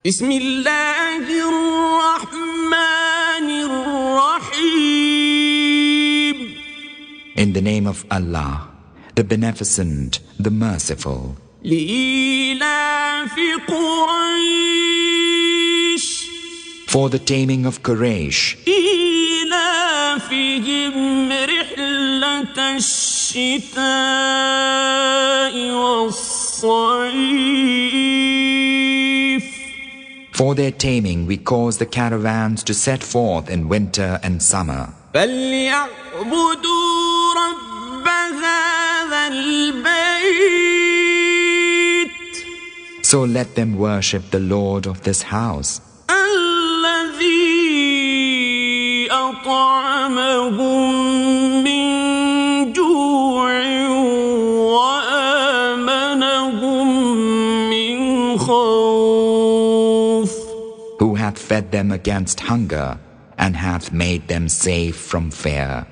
بسم الله الرحمن الرحيم. In the name of Allah, the Beneficent, the Merciful. لإيلاف قريش. For the taming of Quraysh. إيلافهم رحلة الشتاء والصيف. For their taming, we cause the caravans to set forth in winter and summer. فليعبدوا رب هذا البيت. So let them worship the Lord of this house, الذي أطعمهم من جوع وآمنهم من خوف. who hath fed them against hunger and hath made them safe from fear.